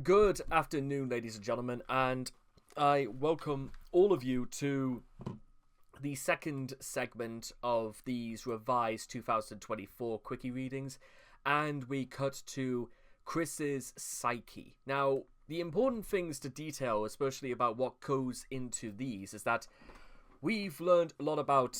Good afternoon, ladies and gentlemen, and I welcome all of you to the second segment of these revised 2024 Cwiki readings, and we cut to Chris's psyche. Now, the important things to detail, especially about what goes into these, is that we've learned a lot about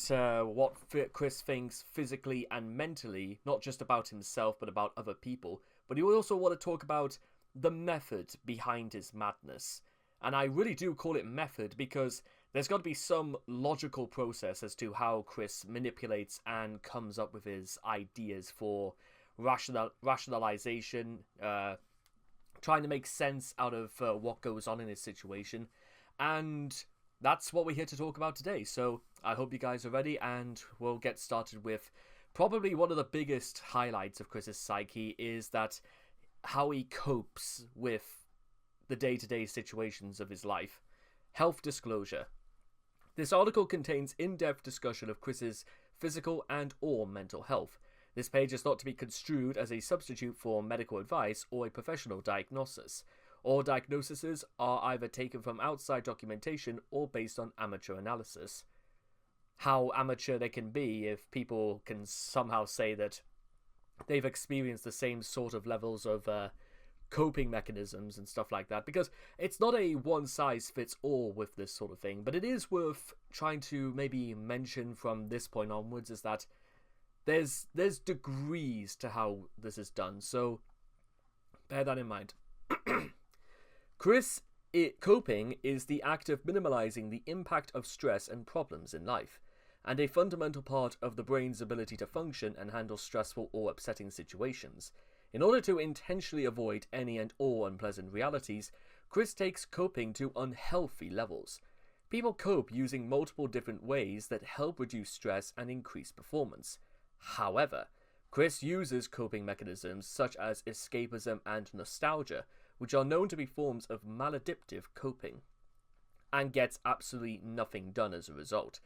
what Chris thinks physically and mentally, not just about himself, but about other people. But you also want to talk about the method behind his madness. And I really do call it method because there's got to be some logical process as to how Chris manipulates and comes up with his ideas for rationalization, trying to make sense out of what goes on in his situation. And that's what we're here to talk about today. So I hope you guys are ready, and we'll get started with probably one of the biggest highlights of Chris's psyche is that how he copes with the day-to-day situations of his life. Health disclosure. This article contains in-depth discussion of Chris's physical and or mental health. This page is not to be construed as a substitute for medical advice or a professional diagnosis. All diagnoses are either taken from outside documentation or based on amateur analysis. How amateur they can be if people can somehow say that they've experienced the same sort of levels of coping mechanisms and stuff like that, because it's not a one-size-fits-all with this sort of thing, but it is worth trying to maybe mention from this point onwards is that there's degrees to how this is done, so bear that in mind. Coping is the act of minimizing the impact of stress and problems in life, and a fundamental part of the brain's ability to function and handle stressful or upsetting situations. In order to intentionally avoid any and all unpleasant realities, Chris takes coping to unhealthy levels. People cope using multiple different ways that help reduce stress and increase performance. However, Chris uses coping mechanisms such as escapism and nostalgia, which are known to be forms of maladaptive coping, and gets absolutely nothing done as a result.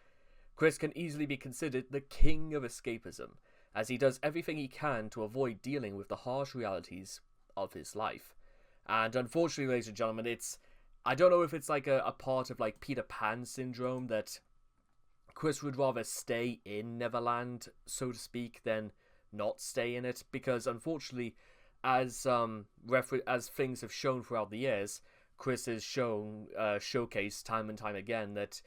Chris can easily be considered the king of escapism, as he does everything he can to avoid dealing with the harsh realities of his life. And unfortunately, ladies and gentlemen, I don't know if it's like a part of like Peter Pan syndrome that Chris would rather stay in Neverland, so to speak, than not stay in it, because unfortunately, as things have shown throughout the years, Chris has showcased time and time again that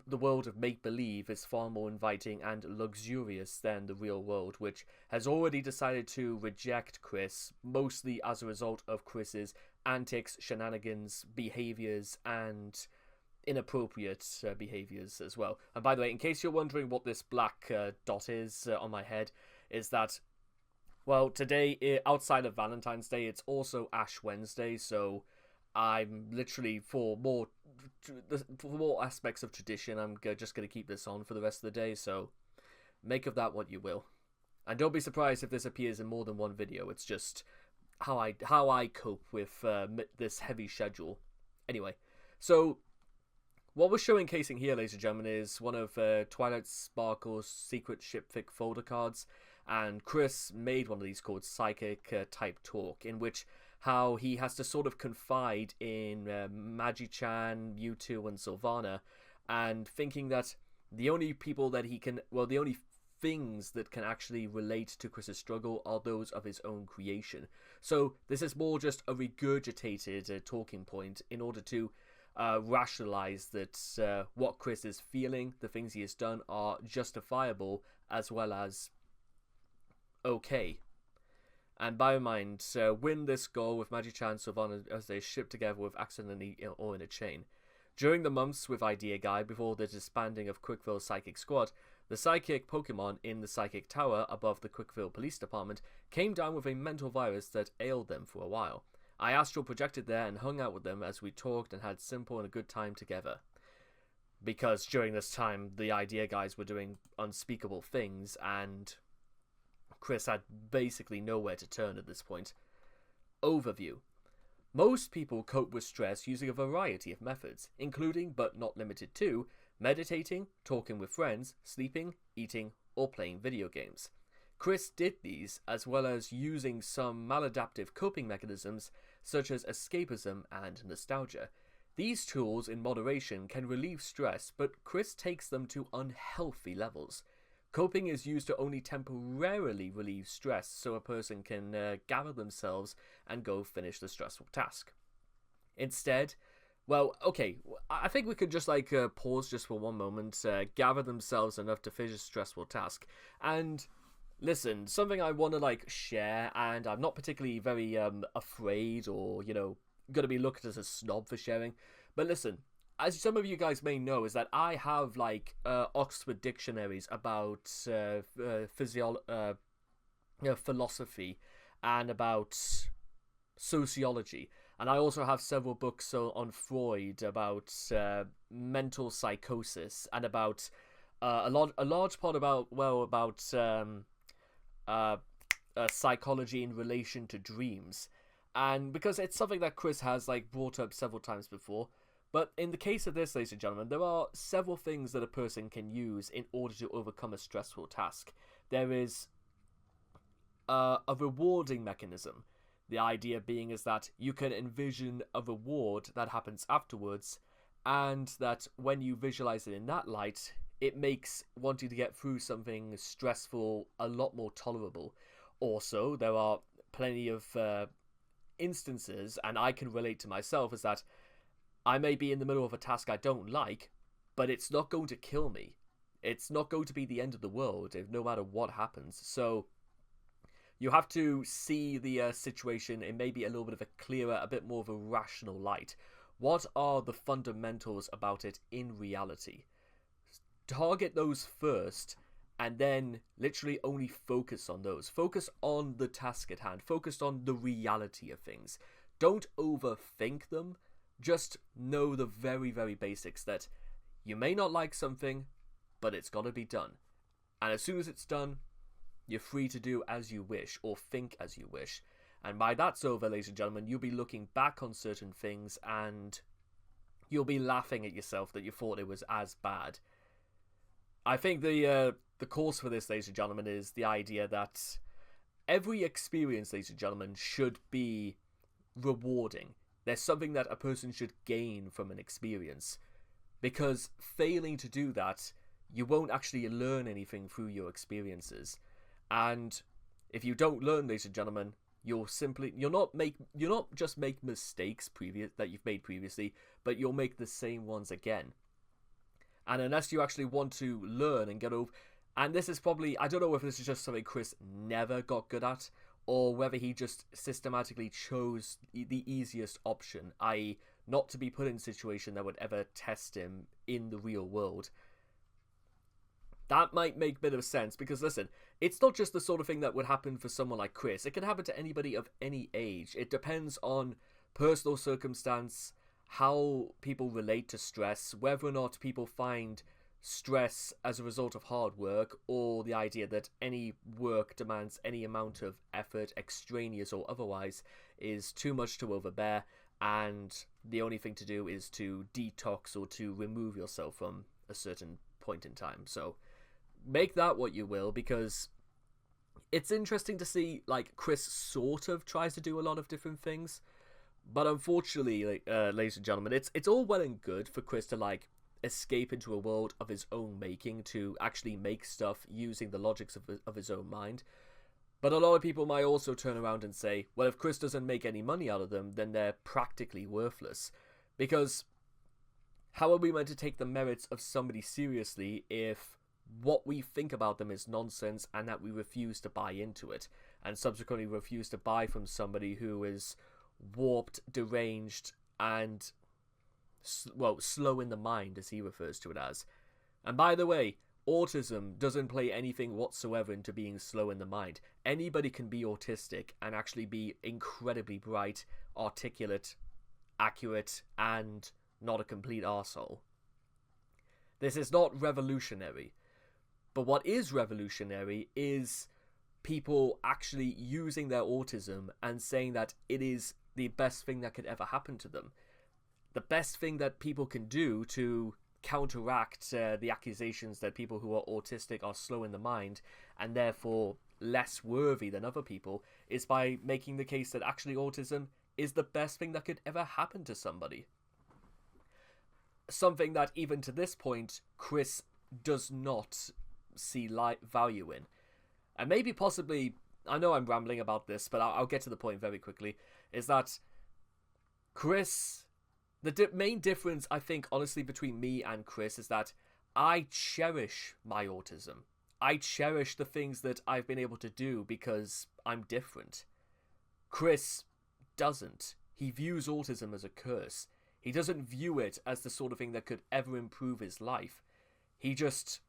the world of make-believe is far more inviting and luxurious than the real world, which has already decided to reject Chris, mostly as a result of Chris's antics, shenanigans, behaviors, and inappropriate behaviors as well. And by the way, in case you're wondering what this black dot is on my head, is that, well, today, outside of Valentine's Day, it's also Ash Wednesday, so I'm literally, for more aspects of tradition, I'm just going to keep this on for the rest of the day, so make of that what you will. And don't be surprised if this appears in more than one video, it's just how I cope with this heavy schedule. Anyway, so what we're showcasing here, ladies and gentlemen, is one of Twilight Sparkle's secret shipfic folder cards, and Chris made one of these called Psychic Type Talk, in which how he has to sort of confide in Magi-chan, Mewtwo, and Sylvana, and thinking that the only people that the only things that can actually relate to Chris's struggle are those of his own creation. So this is more just a regurgitated talking point in order to rationalize that what Chris is feeling, the things he has done, are justifiable as well as okay. And bear in mind, win this goal with Magi-chan and Sylvana as they ship together with accidentally or in a chain. During the months with Idea Guy, before the disbanding of Quickville's Psychic Squad, the psychic Pokemon in the Psychic Tower above the Quickville Police Department came down with a mental virus that ailed them for a while. I astral projected there and hung out with them as we talked and had simple and a good time together. Because during this time, the Idea Guys were doing unspeakable things, and Chris had basically nowhere to turn at this point. Overview. Most people cope with stress using a variety of methods, including, but not limited to, meditating, talking with friends, sleeping, eating, or playing video games. Chris did these, as well as using some maladaptive coping mechanisms such as escapism and nostalgia. These tools, in moderation, can relieve stress, but Chris takes them to unhealthy levels. Coping is used to only temporarily relieve stress so a person can gather themselves and go finish the stressful task. Instead, well, okay, I think we could just pause just for one moment, gather themselves enough to finish a stressful task. And listen, something I want to share, and I'm not particularly very afraid or, going to be looked at as a snob for sharing. But listen, as some of you guys may know, is that I have Oxford dictionaries about philosophy and about sociology, and I also have several books on Freud about mental psychosis and about a large part about psychology in relation to dreams. And because it's something that Chris has brought up several times before. But in the case of this, ladies and gentlemen, there are several things that a person can use in order to overcome a stressful task. There is a rewarding mechanism. The idea being is that you can envision a reward that happens afterwards, and that when you visualize it in that light, it makes wanting to get through something stressful a lot more tolerable. Also, there are plenty of instances, and I can relate to myself, is that I may be in the middle of a task I don't like, but it's not going to kill me. It's not going to be the end of the world, no matter what happens. So you have to see the situation in maybe a little bit of a clearer, a bit more of a rational light. What are the fundamentals about it in reality? Target those first, and then literally only focus on those. Focus on the task at hand. Focus on the reality of things. Don't overthink them. Just know the very, very basics that you may not like something, but it's got to be done. And as soon as it's done, you're free to do as you wish, or think as you wish. And by that's over, ladies and gentlemen, you'll be looking back on certain things and you'll be laughing at yourself that you thought it was as bad. I think the cause for this, ladies and gentlemen, is the idea that every experience, ladies and gentlemen, should be rewarding. There's something that a person should gain from an experience. Because failing to do that, you won't actually learn anything through your experiences. And if you don't learn, ladies and gentlemen, you'll not just make mistakes that you've made previously, but you'll make the same ones again. And unless you actually want to learn and get over, and this is probably, I don't know if this is just something Chris never got good at, or whether he just systematically chose the easiest option, i.e. not to be put in a situation that would ever test him in the real world. That might make a bit of sense, because listen, it's not just the sort of thing that would happen for someone like Chris. It can happen to anybody of any age. It depends on personal circumstance, how people relate to stress, whether or not people find stress as a result of hard work, or the idea that any work demands any amount of effort, extraneous or otherwise, is too much to overbear, and the only thing to do is to detox or to remove yourself from a certain point in time. So make that what you will, because it's interesting to see, Chris sort of tries to do a lot of different things, but unfortunately, ladies and gentlemen, it's all well and good for Chris to, escape into a world of his own making, to actually make stuff using the logics of his own mind. But a lot of people might also turn around and say, well, if Chris doesn't make any money out of them, then they're practically worthless. Because how are we meant to take the merits of somebody seriously if what we think about them is nonsense, and that we refuse to buy into it, and subsequently refuse to buy from somebody who is warped, deranged, and slow in the mind, as he refers to it as. And by the way, autism doesn't play anything whatsoever into being slow in the mind. Anybody can be autistic and actually be incredibly bright, articulate, accurate, and not a complete arsehole. This is not revolutionary. But what is revolutionary is people actually using their autism and saying that it is the best thing that could ever happen to them. The best thing that people can do to counteract the accusations that people who are autistic are slow in the mind and therefore less worthy than other people is by making the case that actually autism is the best thing that could ever happen to somebody. Something that even to this point, Chris does not see value in. And maybe possibly, I know I'm rambling about this, but I'll get to the point very quickly, is that Chris, the main difference, I think, honestly, between me and Chris is that I cherish my autism. I cherish the things that I've been able to do because I'm different. Chris doesn't. He views autism as a curse. He doesn't view it as the sort of thing that could ever improve his life. He just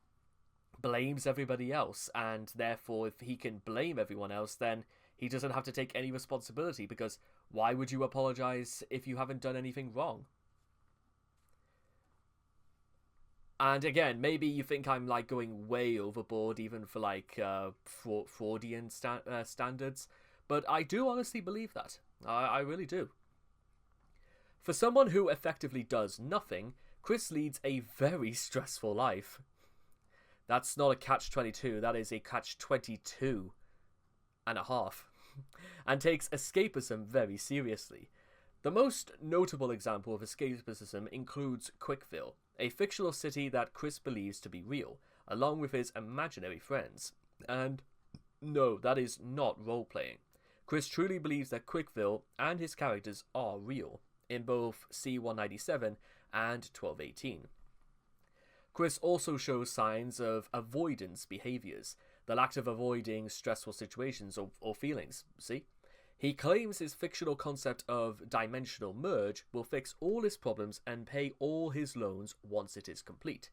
blames everybody else, and therefore if he can blame everyone else, then he doesn't have to take any responsibility, because why would you apologize if you haven't done anything wrong? And again, maybe you think I'm like going way overboard even for like Freudian standards, but I do honestly believe that. I really do. For someone who effectively does nothing, Chris leads a very stressful life. That's not a catch-22, that is a catch-22 and a half, and takes escapism very seriously. The most notable example of escapism includes Cwikville, a fictional city that Chris believes to be real, along with his imaginary friends. And no, that is not role-playing. Chris truly believes that Cwikville and his characters are real, in both C-197 and 1218. Chris also shows signs of avoidance behaviours, the act of avoiding stressful situations or feelings, see? He claims his fictional concept of dimensional merge will fix all his problems and pay all his loans once it is complete.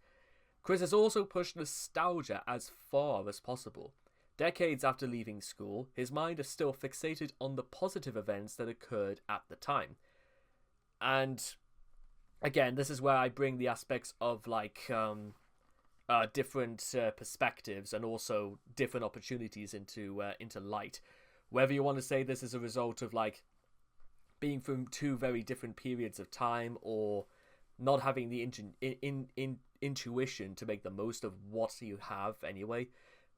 Chris has also pushed nostalgia as far as possible. Decades after leaving school, his mind is still fixated on the positive events that occurred at the time. And again, this is where I bring the aspects of like different perspectives and also different opportunities into light. Whether you want to say this is a result of like being from two very different periods of time, or not having the intuition to make the most of what you have anyway,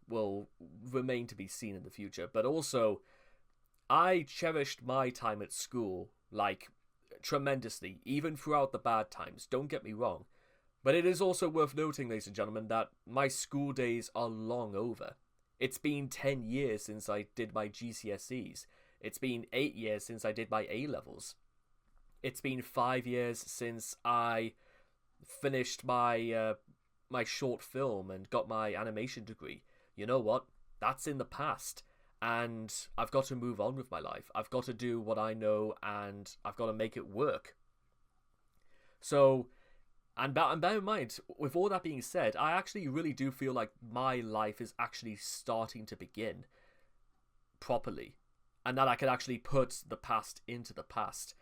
will remain to be seen in the future. But also, I cherished my time at school like tremendously, even throughout the bad times, don't get me wrong. But it is also worth noting, ladies and gentlemen, that my school days are long over. It's been 10 years since I did my GCSEs. It's been 8 years since I did my A-levels. It's been 5 years since I finished my my short film and got my animation degree. You know what? That's in the past. And I've got to move on with my life. I've got to do what I know, and I've got to make it work. So, and bear in mind, with all that being said, I actually really do feel like my life is actually starting to begin properly. And that I can actually put the past into the past.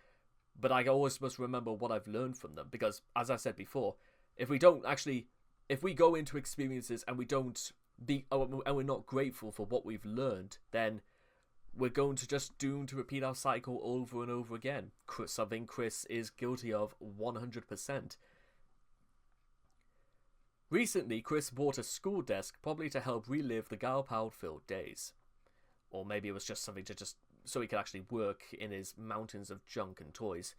But I always must remember what I've learned from them. Because, as I said before, if we go into experiences and we're not grateful for what we've learned, then we're going to just doomed to repeat our cycle over and over again. Something Chris is guilty of 100%. Recently, Chris bought a school desk, probably to help relive the Galpal-filled days. Or maybe it was just something so he could actually work in his mountains of junk and toys.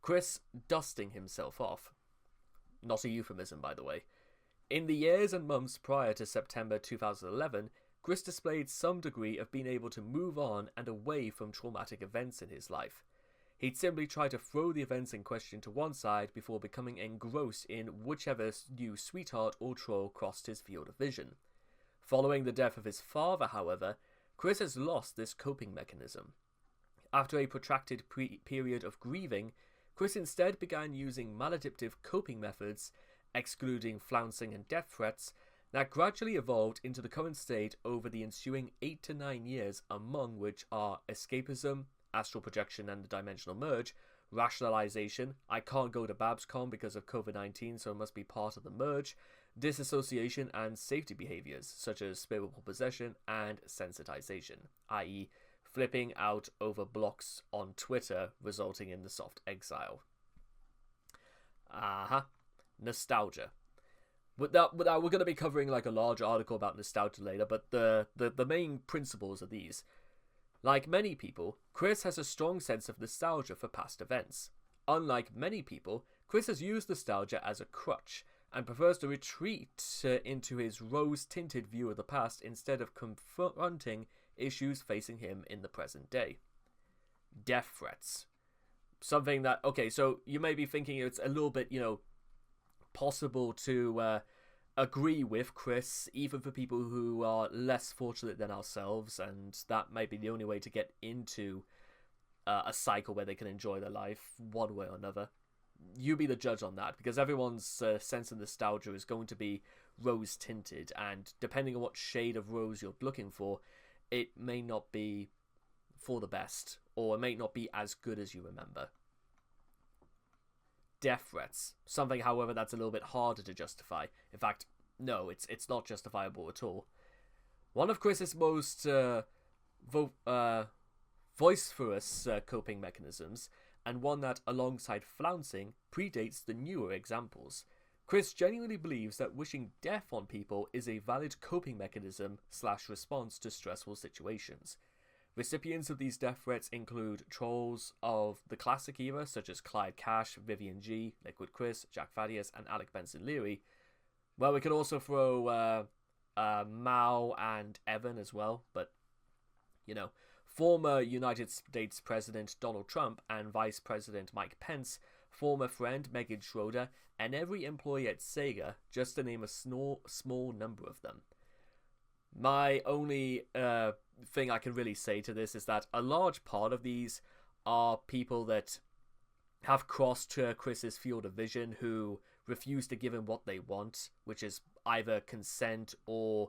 Chris dusting himself off. Not a euphemism, by the way. In the years and months prior to September 2011, Chris displayed some degree of being able to move on and away from traumatic events in his life. He'd simply try to throw the events in question to one side before becoming engrossed in whichever new sweetheart or troll crossed his field of vision. Following the death of his father, however, Chris has lost this coping mechanism. After a protracted period of grieving, Chris instead began using maladaptive coping methods, excluding flouncing and death threats, that gradually evolved into the current state over the ensuing 8 to 9 years, among which are escapism, astral projection and the dimensional merge, rationalization, I can't go to BabsCon because of COVID-19 so it must be part of the merge, disassociation and safety behaviors such as spiritual possession and sensitization, i.e. flipping out over blocks on Twitter resulting in the soft exile. Nostalgia. We're going to be covering like a large article about nostalgia later, but the main principles are these. Like many people, Chris has a strong sense of nostalgia for past events. Unlike many people, Chris has used nostalgia as a crutch, and prefers to retreat into his rose-tinted view of the past instead of confronting issues facing him in the present day. Death threats. Something that, okay, so you may be thinking it's a little bit, possible to agree with Chris, even for people who are less fortunate than ourselves, and that might be the only way to get into a cycle where they can enjoy their life one way or another. You be the judge on that, because everyone's sense of nostalgia is going to be rose-tinted, and depending on what shade of rose you're looking for, it may not be for the best, or it may not be as good as you remember. Death threats. Something, however, that's a little bit harder to justify. In fact, no, it's not justifiable at all. One of Chris's most vociferous coping mechanisms, and one that, alongside flouncing, predates the newer examples. Chris genuinely believes that wishing death on people is a valid coping mechanism / response to stressful situations. Recipients of these death threats include trolls of the classic era, such as Clyde Cash, Vivian G, Liquid Chris, Jack Thaddeus, and Alec Benson Leary. Well, we could also throw Mao and Evan as well, but, former United States President Donald Trump and Vice President Mike Pence, former friend Megan Schroeder, and every employee at Sega, just to name a small number of them. My only thing I can really say to this is that a large part of these are people that have crossed Chris's field of vision, who refuse to give him what they want, which is either consent or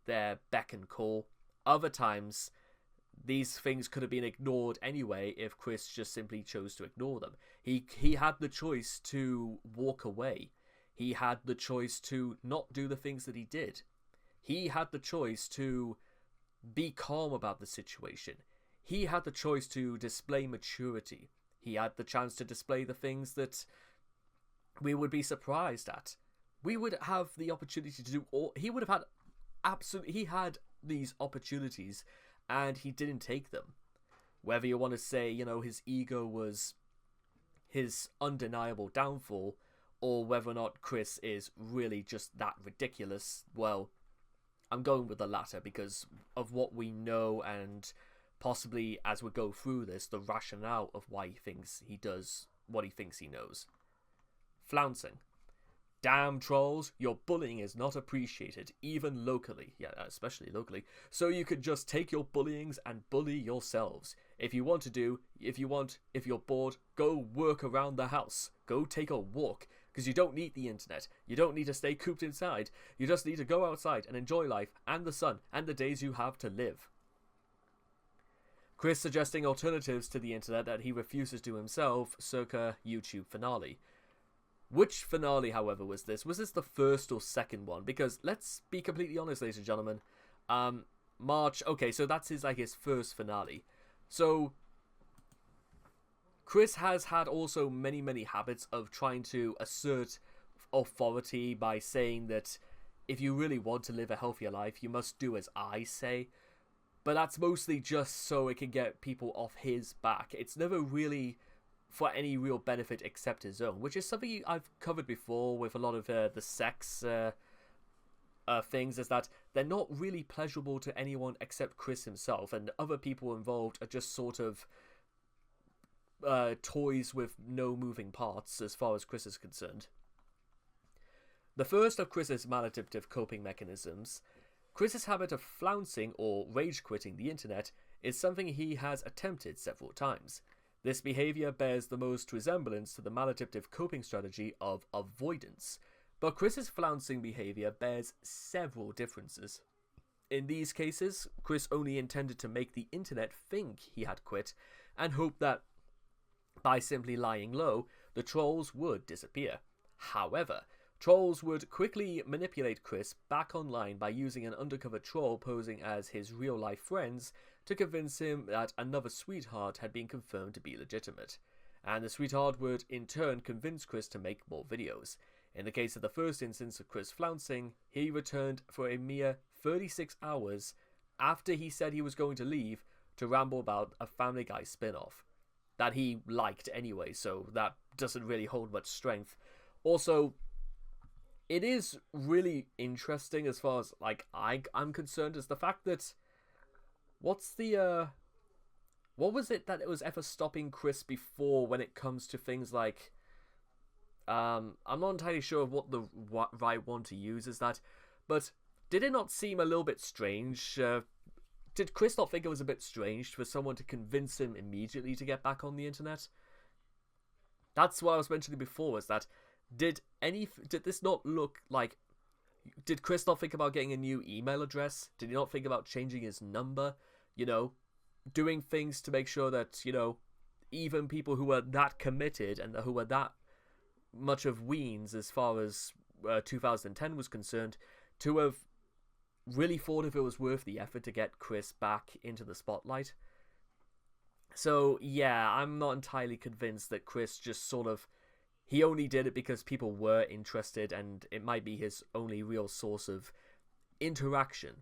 their beck and call. Other times, these things could have been ignored anyway if Chris just simply chose to ignore them. He had the choice to walk away. He had the choice to not do the things that he did. He had the choice to be calm about the situation. He had the choice to display maturity. He had the chance to display the things that we would be surprised at. We would have the opportunity to do all... He would have had he had these opportunities, and he didn't take them. Whether you want to say, his ego was his undeniable downfall, or whether or not Chris is really just that ridiculous, well, I'm going with the latter because of what we know, and possibly as we go through this, the rationale of why he thinks he does what he thinks he knows. Flouncing. Damn trolls, your bullying is not appreciated, even locally. Yeah, especially locally. So you could just take your bullyings and bully yourselves. If you're bored, go work around the house. Go take a walk, because you don't need the internet. You don't need to stay cooped inside. You just need to go outside and enjoy life and the sun and the days you have to live. Chris suggesting alternatives to the internet that he refuses to himself, circa YouTube finale. Which finale, however, was this? Was this the first or second one? Because let's be completely honest, ladies and gentlemen. March. Okay, so that's his first finale. So Chris has had also many habits of trying to assert authority by saying that if you really want to live a healthier life, you must do as I say. But that's mostly just so it can get people off his back. It's never really for any real benefit except his own, which is something I've covered before with a lot of the sex things, is that they're not really pleasurable to anyone except Chris himself, and other people involved are just sort of toys with no moving parts as far as Chris is concerned. The first of Chris's maladaptive coping mechanisms, Chris's habit of flouncing or rage quitting the internet, is something he has attempted several times. This behavior bears the most resemblance to the maladaptive coping strategy of avoidance, but Chris's flouncing behavior bears several differences. In these cases, Chris only intended to make the internet think he had quit, and hoped that by simply lying low, the trolls would disappear. However, trolls would quickly manipulate Chris back online by using an undercover troll posing as his real-life friends to convince him that another sweetheart had been confirmed to be legitimate, and the sweetheart would in turn convince Chris to make more videos. In the case of the first instance of Chris Flouncing, he returned for a mere 36 hours after he said he was going to leave to ramble about a Family Guy spin-off that he liked anyway, so that doesn't really hold much strength. Also, it is really interesting as far as like I'm concerned, is the fact that what was it that it was ever stopping Chris before when it comes to things like I'm not entirely sure of what the right one to use is that, but did it not seem a little bit strange? Did Chris not think it was a bit strange for someone to convince him immediately to get back on the internet? That's what I was mentioning before, is that did this not look like, did Chris not think about getting a new email address? Did he not think about changing his number? You know, doing things to make sure that, you know, even people who were that committed and who were that much of weens as far as 2010 was concerned, to have really thought if it was worth the effort to get Chris back into the spotlight. So yeah, I'm not entirely convinced that Chris just sort of, he only did it because people were interested and it might be his only real source of interaction,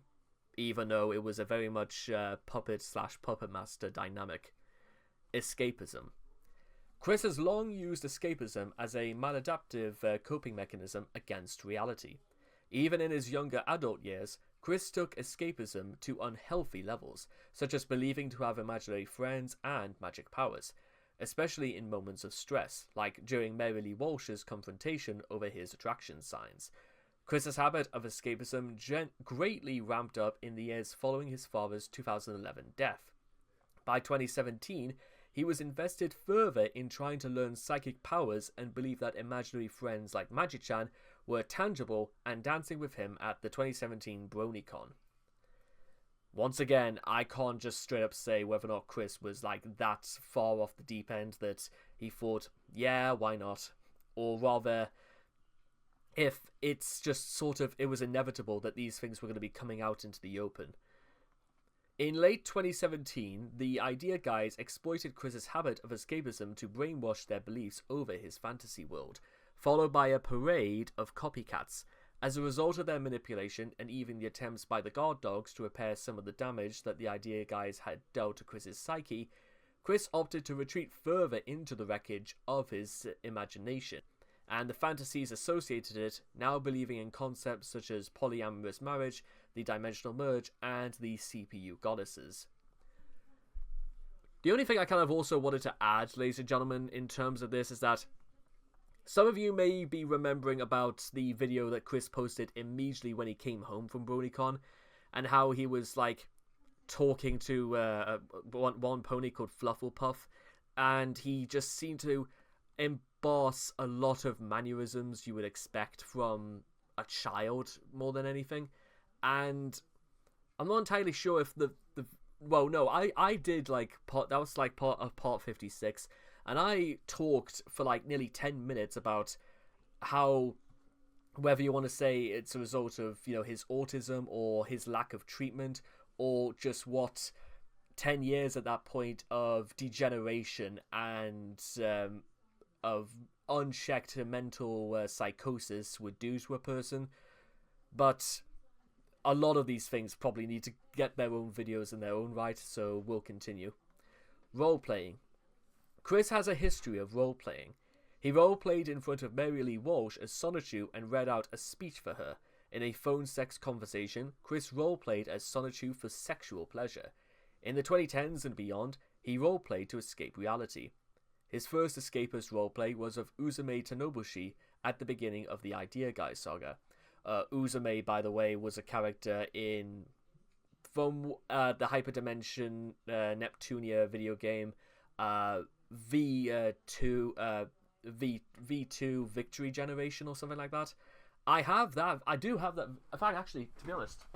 even though it was a very much puppet/puppet master dynamic. Escapism. Chris has long used escapism as a maladaptive coping mechanism against reality. Even in his younger adult years, Chris took escapism to unhealthy levels, such as believing to have imaginary friends and magic powers, especially in moments of stress, like during Mary Lee Walsh's confrontation over his attraction signs. Chris's habit of escapism greatly ramped up in the years following his father's 2011 death. By 2017, he was invested further in trying to learn psychic powers and believed that imaginary friends like Magi-chan were tangible and dancing with him at the 2017 BronyCon. Once again, I can't just straight up say whether or not Chris was like that far off the deep end that he thought, yeah, why not? Or rather, if it's just sort of, it was inevitable that these things were going to be coming out into the open. In late 2017, the Idea Guys exploited Chris's habit of escapism to brainwash their beliefs over his fantasy world, followed by a parade of copycats. As a result of their manipulation and even the attempts by the guard dogs to repair some of the damage that the Idea Guys had dealt to Chris's psyche, Chris opted to retreat further into the wreckage of his imagination, and the fantasies associated it, now believing in concepts such as polyamorous marriage, the dimensional merge, and the CPU goddesses. The only thing I kind of also wanted to add, ladies and gentlemen, in terms of this is that some of you may be remembering about the video that Chris posted immediately when he came home from BronyCon, and how he was like talking to one pony called Flufflepuff, and he just seemed to emboss a lot of mannerisms you would expect from a child more than anything. And I'm not entirely sure if I did like part, that was like part of part 56, and I talked for like nearly 10 minutes about how, whether you want to say it's a result of, you know, his autism or his lack of treatment, or just what 10 years at that point of degeneration and of unchecked mental psychosis would do to a person. But a lot of these things probably need to get their own videos in their own right, so we'll continue. Role-playing. Chris has a history of role-playing. He role-played in front of Mary Lee Walsh as Solitude and read out a speech for her. In a phone sex conversation, Chris role-played as Solitude for sexual pleasure. In the 2010s and beyond, he role-played to escape reality. His first escapist roleplay was of Uzume Tanobushi at the beginning of the Idea Guys saga. Uzume, by the way, was a character from the Hyperdimension Neptunia video game V2 Victory Generation or something like that. I have that. I do have that. In fact, actually, to be honest,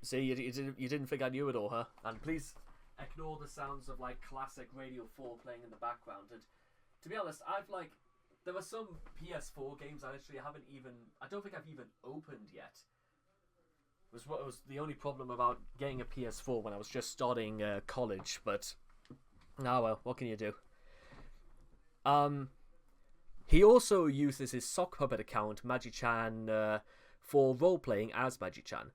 see, you didn't think I knew it all, huh? And please ignore the sounds of like classic Radio 4 playing in the background. And to be honest, I've like There are some PS4 games I actually haven't even... I don't think I've even opened yet. Was the only problem about getting a PS4 when I was just starting college, but... Ah well, what can you do? He also uses his sock puppet account, Magi-chan, for role-playing as Magi-chan.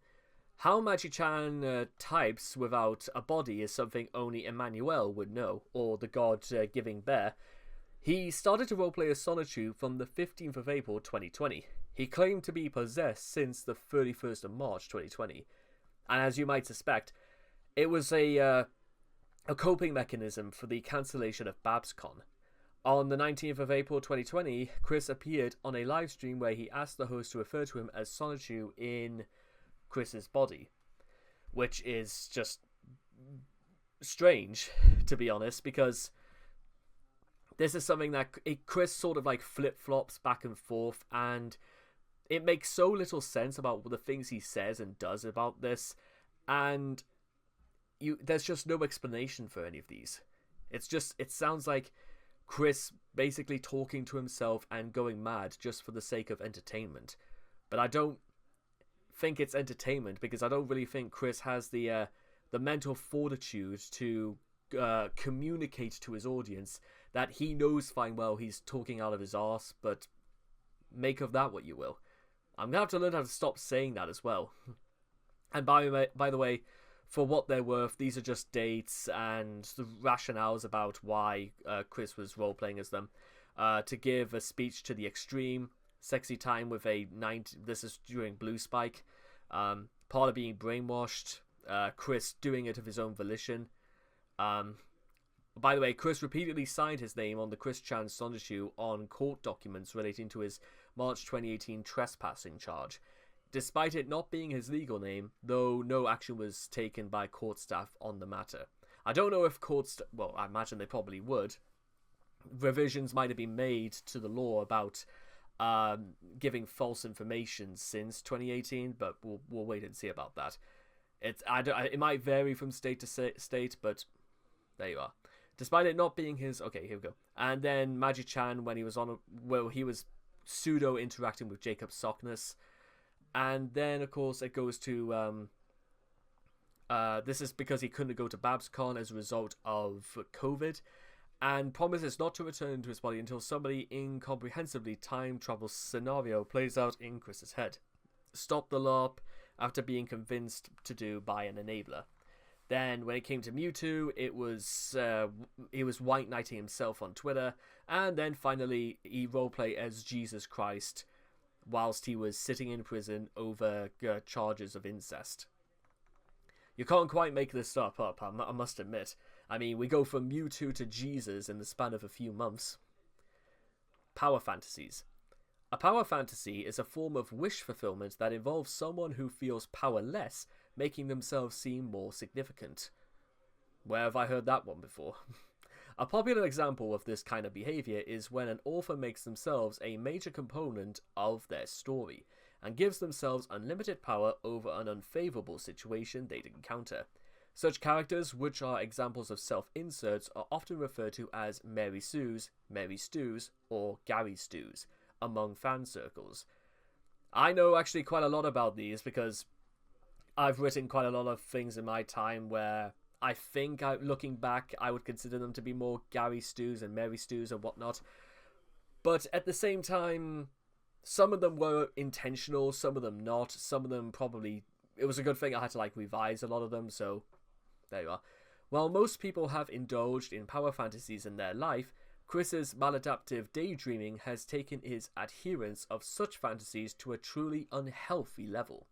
How Magi-chan types without a body is something only Emmanuel would know, or the god giving bear. He started to roleplay as Solitude from the 15th of April 2020. He claimed to be possessed since the 31st of March 2020. And as you might suspect, it was a coping mechanism for the cancellation of BabsCon. On the 19th of April 2020, Chris appeared on a live stream where he asked the host to refer to him as Solitude in Chris's body, which is just strange, to be honest, because this is something that Chris sort of like flip-flops back and forth, and it makes so little sense about the things he says and does about this, and there's just no explanation for any of these. It sounds like Chris basically talking to himself and going mad just for the sake of entertainment. But I don't think it's entertainment, because I don't really think Chris has the mental fortitude to communicate to his audience that he knows fine well he's talking out of his arse, but make of that what you will. I'm going to have to learn how to stop saying that as well. And by the way, for what they're worth, these are just dates and the rationales about why Chris was role-playing as them. To give a speech to the extreme, sexy time with a 90... This is during Blue Spike. Part of being brainwashed. Chris doing it of his own volition. By the way, Chris repeatedly signed his name on the Chris Chan Solitude on court documents relating to his March 2018 trespassing charge, despite it not being his legal name, though no action was taken by court staff on the matter. I don't know if courts... Well, I imagine they probably would. Revisions might have been made to the law about giving false information since 2018, but we'll wait and see about that. It might vary from state to state, but there you are. Despite it not being his... Okay, here we go. And then Magi-chan, when he was on... he was pseudo-interacting with Jacob Sockness. And then, of course, it goes to... this is because he couldn't go to BabsCon as a result of COVID, and promises not to return to his body until somebody incomprehensibly time travel scenario plays out in Chris's head. Stop the LARP after being convinced to do by an enabler. Then, when it came to Mewtwo, he was white knighting himself on Twitter, and then finally he roleplayed as Jesus Christ whilst he was sitting in prison over charges of incest. You can't quite make this stuff up, I must admit. I mean, we go from Mewtwo to Jesus in the span of a few months. Power fantasies. A power fantasy is a form of wish fulfillment that involves someone who feels powerless, making themselves seem more significant. Where have I heard that one before? A popular example of this kind of behavior is when an author makes themselves a major component of their story, and gives themselves unlimited power over an unfavorable situation they'd encounter. Such characters, which are examples of self-inserts, are often referred to as Mary Sues, Mary Stews, or Gary Stews among fan circles. I know actually quite a lot about these because I've written quite a lot of things in my time where I think, looking back, I would consider them to be more Gary Stews and Mary Stews and whatnot. But at the same time, some of them were intentional, some of them not. Some of them probably... It was a good thing I had to revise a lot of them, so there you are. While most people have indulged in power fantasies in their life, Chris's maladaptive daydreaming has taken his adherence of such fantasies to a truly unhealthy level.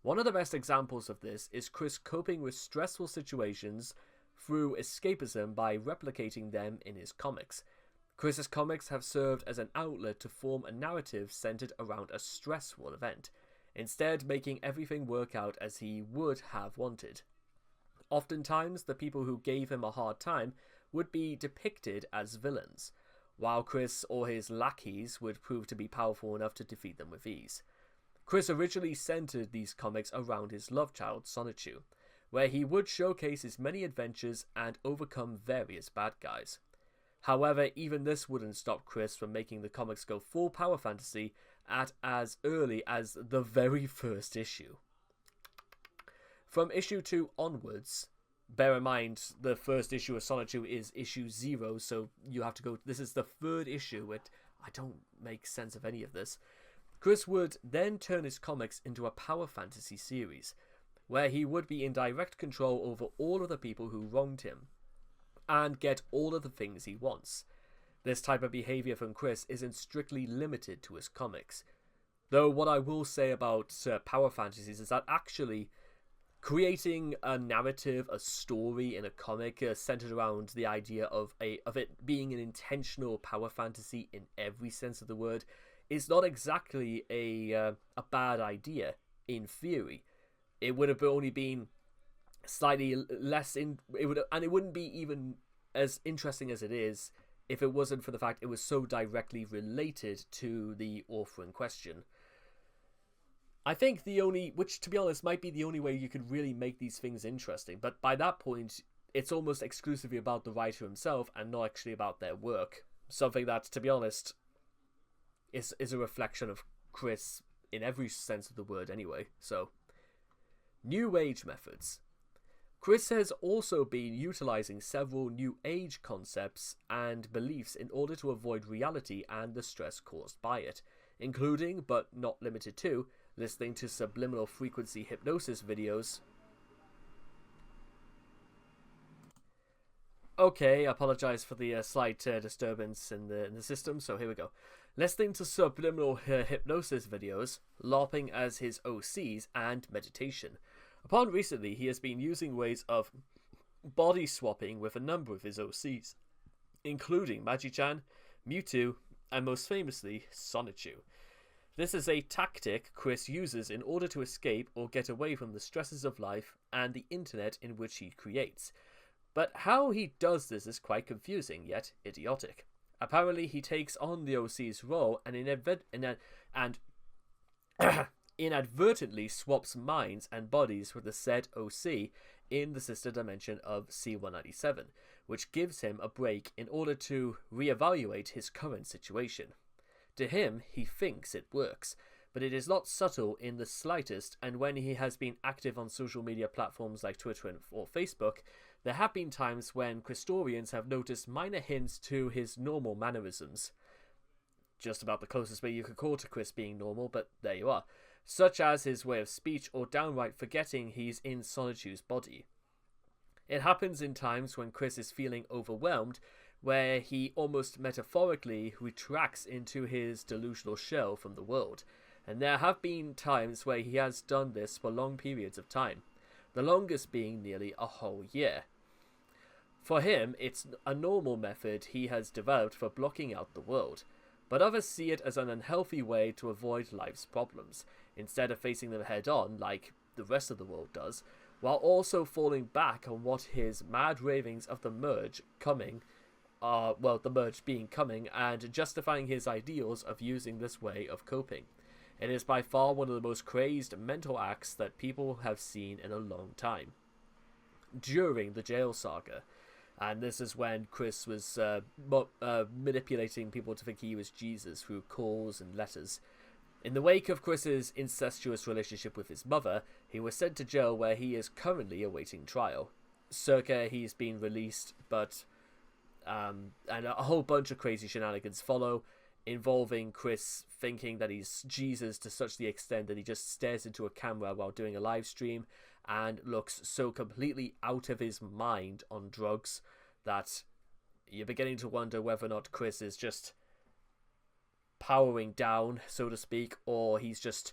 One of the best examples of this is Chris coping with stressful situations through escapism by replicating them in his comics. Chris's comics have served as an outlet to form a narrative centered around a stressful event, instead making everything work out as he would have wanted. Oftentimes, the people who gave him a hard time would be depicted as villains, while Chris or his lackeys would prove to be powerful enough to defeat them with ease. Chris originally centered these comics around his love child, Solitude, where he would showcase his many adventures and overcome various bad guys. However, even this wouldn't stop Chris from making the comics go full power fantasy at as early as the very first issue. From issue 2 onwards, bear in mind the first issue of Solitude is issue 0, so you have to go, this is the 3rd issue, I don't make sense of any of this. Chris would then turn his comics into a power fantasy series, where he would be in direct control over all of the people who wronged him, and get all of the things he wants. This type of behaviour from Chris isn't strictly limited to his comics. Though what I will say about power fantasies is that actually creating a narrative, a story in a comic centered around the idea of it being an intentional power fantasy in every sense of the word is not exactly a bad idea in theory. It would have only been slightly less and it wouldn't be even as interesting as it is if it wasn't for the fact it was so directly related to the author in question. I think which to be honest might be the only way you could really make these things interesting, but by that point it's almost exclusively about the writer himself and not actually about their work. Something that, to be honest, is a reflection of Chris in every sense of the word anyway. So, New Age methods. Chris has also been utilizing several New Age concepts and beliefs in order to avoid reality and the stress caused by it, including, but not limited to, listening to subliminal frequency hypnosis videos. Okay, I apologize for the slight disturbance in the system, so here we go. Listening to subliminal hypnosis videos, LARPing as his OCs, and meditation. Upon recently, he has been using ways of body swapping with a number of his OCs, including Magi-chan, Mewtwo, and most famously, Sonichu. This is a tactic Chris uses in order to escape or get away from the stresses of life and the internet in which he creates. But how he does this is quite confusing, yet idiotic. Apparently, he takes on the OC's role and inadvertently swaps minds and bodies with the said OC in the sister dimension of C-197, which gives him a break in order to reevaluate his current situation. To him, he thinks it works, but it is not subtle in the slightest, and when he has been active on social media platforms like Twitter or Facebook, there have been times when Christorians have noticed minor hints to his normal mannerisms. Just about the closest way you could call to Chris being normal, but there you are. Such as his way of speech or downright forgetting he's in Solitude's body. It happens in times when Chris is feeling overwhelmed, where he almost metaphorically retracts into his delusional shell from the world, and there have been times where he has done this for long periods of time, the longest being nearly a whole year. For him, it's a normal method he has developed for blocking out the world, but others see it as an unhealthy way to avoid life's problems, instead of facing them head-on like the rest of the world does, while also falling back on what his mad ravings of the merge being coming, and justifying his ideals of using this way of coping. It is by far one of the most crazed mental acts that people have seen in a long time. During the jail saga, and this is when Chris was manipulating people to think he was Jesus through calls and letters. In the wake of Chris's incestuous relationship with his mother, he was sent to jail where he is currently awaiting trial. Circa, he's been released, but and a whole bunch of crazy shenanigans follow, involving Chris thinking that he's Jesus to such the extent that he just stares into a camera while doing a live stream and looks so completely out of his mind on drugs that you're beginning to wonder whether or not Chris is just powering down, so to speak, or he's just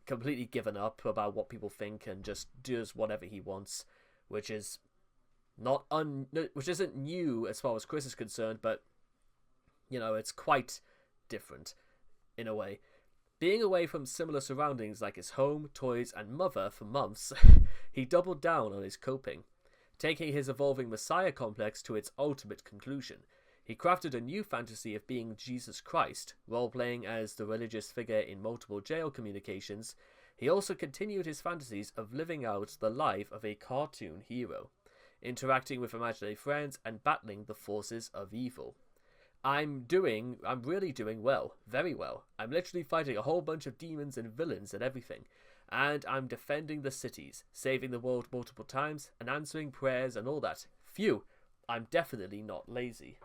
completely given up about what people think and just does whatever he wants, which is which isn't new as far as Chris is concerned, but it's quite different in a way. Being away from similar surroundings like his home, toys, and mother for months, he doubled down on his coping, taking his evolving messiah complex to its ultimate conclusion. He crafted a new fantasy of being Jesus Christ, role-playing as the religious figure in multiple jail communications. He also continued his fantasies of living out the life of a cartoon hero, interacting with imaginary friends and battling the forces of evil. I'm really doing well, very well. I'm literally fighting a whole bunch of demons and villains and everything. And I'm defending the cities, saving the world multiple times, and answering prayers and all that. Phew, I'm definitely not lazy.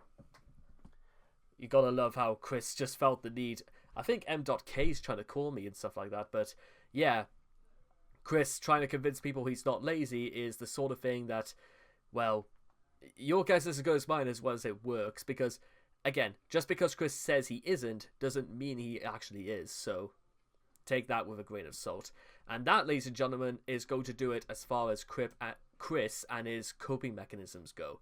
You gotta love how Chris just felt the need. I think M.K's trying to call me and stuff like that, but yeah, Chris trying to convince people he's not lazy is the sort of thing that, well, your guess is as good as mine as well as it works, because, again, just because Chris says he isn't, doesn't mean he actually is, so take that with a grain of salt. And that, ladies and gentlemen, is going to do it as far as Chris and his coping mechanisms go.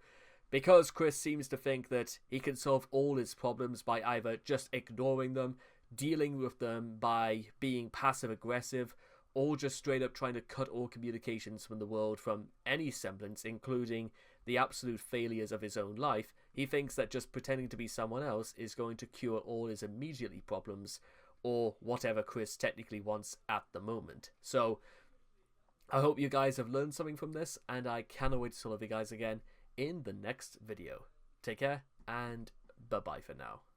Because Chris seems to think that he can solve all his problems by either just ignoring them, dealing with them by being passive-aggressive, or just straight up trying to cut all communications from the world from any semblance, including the absolute failures of his own life, he thinks that just pretending to be someone else is going to cure all his immediate problems, or whatever Chris technically wants at the moment. So, I hope you guys have learned something from this, and I cannot wait to see all of you guys again in the next video. Take care, and bye-bye for now.